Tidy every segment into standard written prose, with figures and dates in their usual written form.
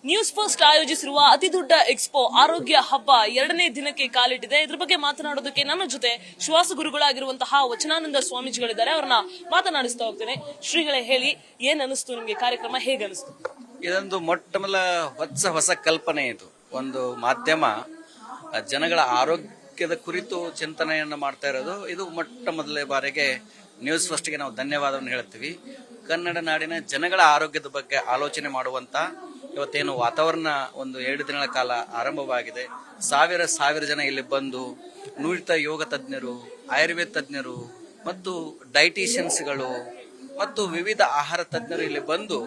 News first ಆಯೋಜಿಸಿರುವ ಅತಿ ದೊಡ್ಡ ಎಕ್ಸ್ಪೋ ಆರೋಗ್ಯ ಹಬ್ಬ 2ನೇ ದಿನಕ್ಕೆ ಕಾಲಿಟ್ಟಿದೆ. ಇದ್ರ ಬಗ್ಗೆ ಮಾತನಾಡೋದಕ್ಕೆ ನನ್ನ ಜೊತೆ ಶ್ವಾಸ ಗುರುಗಳಾಗಿರುವಂತಹ ವಚನಾನಂದ ಸ್ವಾಮೀಜಿಗಳಿದ್ದಾರೆ. ಅವ್ರನ್ನ ಮಾತನಾಡಿಸ್ತಾ ಹೋಗ್ತೇನೆ. ಶ್ರೀಗಳೇ, ಹೇಳಿ, ಏನ್ ಅನಿಸ್ತು ನಿಮ್ಗೆ? ಕಾರ್ಯಕ್ರಮ ಹೇಗೆ ಅನಿಸ್ತು? ಇದೊಂದು ಮೊಟ್ಟಮೊದಲ ಹೊಸ ಕಲ್ಪನೆ. ಇದು ಒಂದು ಮಾಧ್ಯಮ ಜನಗಳ ಆರೋಗ್ಯದ ಕುರಿತು ಚಿಂತನೆಯನ್ನ ಮಾಡ್ತಾ ಇರೋದು. ಇದು ಮೊಟ್ಟ ಮೊದಲ ಬಾರಿಗೆ ನ್ಯೂಸ್ ಫಸ್ಟ್ಗೆ ನಾವು ಧನ್ಯವಾದವನ್ನು ಹೇಳ್ತೀವಿ. ಕನ್ನಡ ನಾಡಿನ ಜನಗಳ ಆರೋಗ್ಯದ ಬಗ್ಗೆ ಆಲೋಚನೆ ಮಾಡುವಂತ ಇವತ್ತೇನು ವಾತಾವರಣ ಒಂದು 2 ದಿನಗಳ ಕಾಲ ಆರಂಭವಾಗಿದೆ. ಸಾವಿರ ಜನ ಇಲ್ಲಿ ಬಂದು ನುರಿತ ಯೋಗ ತಜ್ಞರು, ಆಯುರ್ವೇದ ತಜ್ಞರು ಮತ್ತು ಡೈಟಿಷಿಯನ್ಸ್ಗಳು ಮತ್ತು ವಿವಿಧ ಆಹಾರ ತಜ್ಞರು ಇಲ್ಲಿ ಬಂದು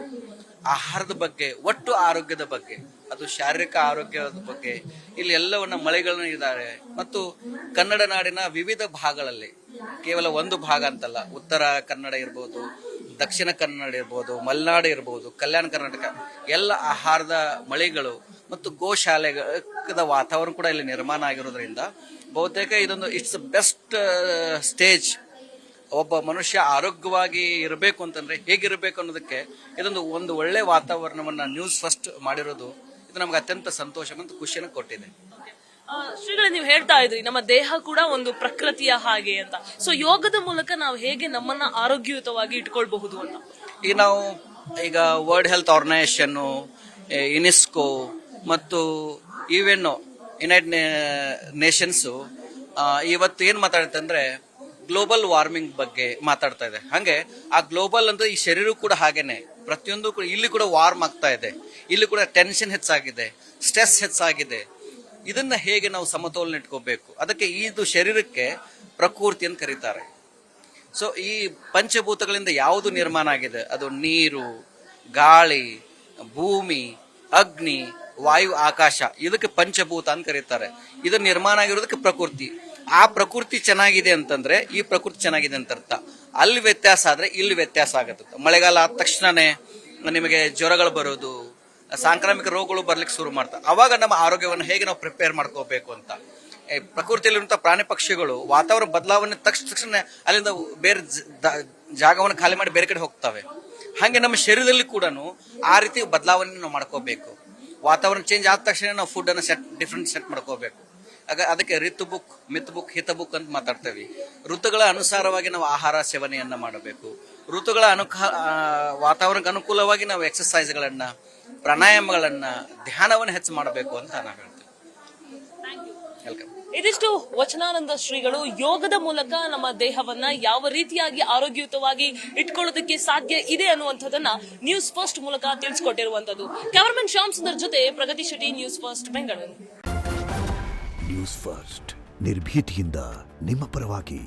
ಆಹಾರದ ಬಗ್ಗೆ, ಒಟ್ಟು ಆರೋಗ್ಯದ ಬಗ್ಗೆ, ಅದು ಶಾರೀರಿಕ ಆರೋಗ್ಯದ ಬಗ್ಗೆ ಇಲ್ಲಿ ಎಲ್ಲವನ್ನ ಮಳೆಗಳನ್ನು ಇದ್ದಾರೆ. ಮತ್ತು ಕನ್ನಡ ನಾಡಿನ ವಿವಿಧ ಭಾಗಗಳಲ್ಲಿ, ಕೇವಲ ಒಂದು ಭಾಗ ಅಂತಲ್ಲ, ಉತ್ತರ ಕನ್ನಡ ಇರ್ಬೋದು, ದಕ್ಷಿಣ ಕನ್ನಡ ಇರ್ಬೋದು, ಮಲೆನಾಡು ಇರ್ಬೋದು, ಕಲ್ಯಾಣ ಕರ್ನಾಟಕ, ಎಲ್ಲ ಆಹಾರದ ಮಳೆಗಳು ಮತ್ತು ಗೋಶಾಲೆಗಳ ವಾತಾವರಣ ಕೂಡ ಇಲ್ಲಿ ನಿರ್ಮಾಣ ಆಗಿರೋದ್ರಿಂದ ಬಹುತೇಕ ಇದೊಂದು ಇಟ್ಸ್ ಬೆಸ್ಟ್ ಸ್ಟೇಜ್. ಒಬ್ಬ ಮನುಷ್ಯ ಆರೋಗ್ಯವಾಗಿ ಇರಬೇಕು ಅಂತಂದ್ರೆ ಹೇಗಿರಬೇಕು ಅನ್ನೋದಕ್ಕೆ ಒಂದು ಒಳ್ಳೆ ವಾತಾವರಣವನ್ನ ನ್ಯೂಸ್ ಫಸ್ಟ್ ಮಾಡಿರೋದು ಇದು ನಮ್ಗೆ ಅತ್ಯಂತ ಸಂತೋಷ ಮತ್ತು ಖುಷಿಯನ್ನು ಕೊಟ್ಟಿದೆ. ಶ್ರೀಗಳೇ, ನೀವು ಹೇಳ್ತಾ ಇದ್ರಿ ನಮ್ಮ ದೇಹ ಕೂಡ ಒಂದು ಪ್ರಕೃತಿಯ ಹಾಗೆ ಅಂತ. ಸೊ ಯೋಗದ ಮೂಲಕ ನಾವು ಹೇಗೆ ನಮ್ಮನ್ನ ಆರೋಗ್ಯಯುತವಾಗಿ ಇಟ್ಕೊಳ್ಬಹುದು ಅಂತ ಈಗ ವರ್ಲ್ಡ್ ಹೆಲ್ತ್ ಆರ್ಗನೈಸೇಷನ್, ಯುನೆಸ್ಕೋ ಮತ್ತು ಯುನೈಟೆಡ್ ನೇಷನ್ಸ್ ಇವತ್ತು ಏನ್ ಮಾತಾಡುತ್ತೆ ಅಂದ್ರೆ ಗ್ಲೋಬಲ್ ವಾರ್ಮಿಂಗ್ ಬಗ್ಗೆ ಮಾತಾಡ್ತಾ ಇದೆ. ಹಾಗೆ ಆ ಗ್ಲೋಬಲ್ ಅಂದ್ರೆ ಈ ಶರೀರ ಕೂಡ ಹಾಗೇನೆ, ಪ್ರತಿಯೊಂದು ಕೂಡ ಇಲ್ಲಿ ಕೂಡ ವಾರ್ಮ್ ಆಗ್ತಾ ಇದೆ, ಇಲ್ಲಿ ಕೂಡ ಟೆನ್ಷನ್ ಹೆಚ್ಚಾಗಿದೆ, ಸ್ಟ್ರೆಸ್ ಹೆಚ್ಚಾಗಿದೆ. ಇದನ್ನ ಹೇಗೆ ನಾವು ಸಮತೋಲನ ಇಟ್ಕೋಬೇಕು, ಅದಕ್ಕೆ ಇದು ಶರೀರಕ್ಕೆ ಪ್ರಕೃತಿ ಅಂತ ಕರೀತಾರೆ. ಸೊ ಈ ಪಂಚಭೂತಗಳಿಂದ ಯಾವುದು ನಿರ್ಮಾಣ ಆಗಿದೆ, ಅದು ನೀರು, ಗಾಳಿ, ಭೂಮಿ, ಅಗ್ನಿ, ವಾಯು, ಆಕಾಶ, ಇದಕ್ಕೆ ಪಂಚಭೂತ ಅಂತ ಕರೀತಾರೆ. ಇದು ನಿರ್ಮಾಣ ಆಗಿರೋದಕ್ಕೆ ಪ್ರಕೃತಿ. ಆ ಪ್ರಕೃತಿ ಚೆನ್ನಾಗಿದೆ ಅಂತಂದ್ರೆ ಈ ಪ್ರಕೃತಿ ಚೆನ್ನಾಗಿದೆ ಅಂತ ಅರ್ಥ. ಅಲ್ಲಿ ವ್ಯತ್ಯಾಸ ಆದ್ರೆ ಇಲ್ಲಿ ವ್ಯತ್ಯಾಸ ಆಗತ್ತೆ. ಮಳೆಗಾಲ ಆದ ತಕ್ಷಣನೇ ನಿಮಗೆ ಜ್ವರಗಳು ಬರೋದು, ಸಾಂಕ್ರಾಮಿಕ ರೋಗಗಳು ಬರ್ಲಿಕ್ಕೆ ಶುರು ಮಾಡ್ತಾರೆ. ಅವಾಗ ನಮ್ಮ ಆರೋಗ್ಯವನ್ನು ಹೇಗೆ ನಾವು ಪ್ರಿಪೇರ್ ಮಾಡ್ಕೋಬೇಕು ಅಂತ. ಪ್ರಕೃತಿಯಲ್ಲಿರುವಂತಹ ಪ್ರಾಣಿ ಪಕ್ಷಿಗಳು ವಾತಾವರಣ ಬದಲಾವಣೆ ತಕ್ಷಣ ಅಲ್ಲಿಂದ ಬೇರೆ ಜಾಗವನ್ನು ಖಾಲಿ ಮಾಡಿ ಬೇರೆ ಕಡೆ ಹೋಗ್ತವೆ. ಹಾಗೆ ನಮ್ಮ ಶರೀರದಲ್ಲಿ ಕೂಡ ಆ ರೀತಿ ಬದಲಾವಣೆ ನಾವು ಮಾಡ್ಕೋಬೇಕು. ವಾತಾವರಣ ಚೇಂಜ್ ಆದ ತಕ್ಷಣ ನಾವು ಫುಡ್ ಅನ್ನು ಡಿಫ್ರೆಂಟ್ ಸೆಟ್ ಮಾಡ್ಕೋಬೇಕು. ಅದಕ್ಕೆ ರಿತು ಬುಕ್, ಮಿತ್ ಬುಕ್, ಹಿತ ಬುಕ್ ಅಂತ ಮಾತಾಡ್ತೇವೆ. ಋತುಗಳ ಅನುಸಾರವಾಗಿ ನಾವು ಆಹಾರ ಸೇವನೆಯನ್ನ ಮಾಡಬೇಕು. ಋತುಗಳ ವಾತಾವರಣಕ್ಕೆ ಅನುಕೂಲವಾಗಿ ನಾವು ಎಕ್ಸರ್ಸೈಸ್ಗಳನ್ನ, ಪ್ರಾಣಾಯಾಮಗಳನ್ನ, ಧ್ಯಾನವನ್ನು ಹೆಚ್ಚು ಮಾಡಬೇಕು ಅಂತ ನಾವು ಹೇಳ್ತೇವೆ. ವೆಲ್ಕಮ್. ಇದಿಷ್ಟು ವಚನಾನಂದ ಶ್ರೀಗಳು ಯೋಗದ ಮೂಲಕ ನಮ್ಮ ದೇಹವನ್ನ ಯಾವ ರೀತಿಯಾಗಿ ಆರೋಗ್ಯಯುತವಾಗಿ ಇಟ್ಕೊಳ್ಳೋದಕ್ಕೆ ಸಾಧ್ಯ ಇದೆ ಅನ್ನುವಂಥದ್ದನ್ನ ನ್ಯೂಸ್ ಫಸ್ಟ್ ಮೂಲಕ ತಿಳಿಸಿಕೊಟ್ಟಿರುವಂತದ್ದು. ಕ್ಯಾಮರಾಮನ್ ಶ್ಯಾಮ್ ಸುಂದರ್ ಜೊತೆ Pragati Shetty, news first, Bengaluru. News first, ನಿರ್ಭೀತಿಯಿಂದ ನಿಮ್ಮ ಪರವಾಗಿ.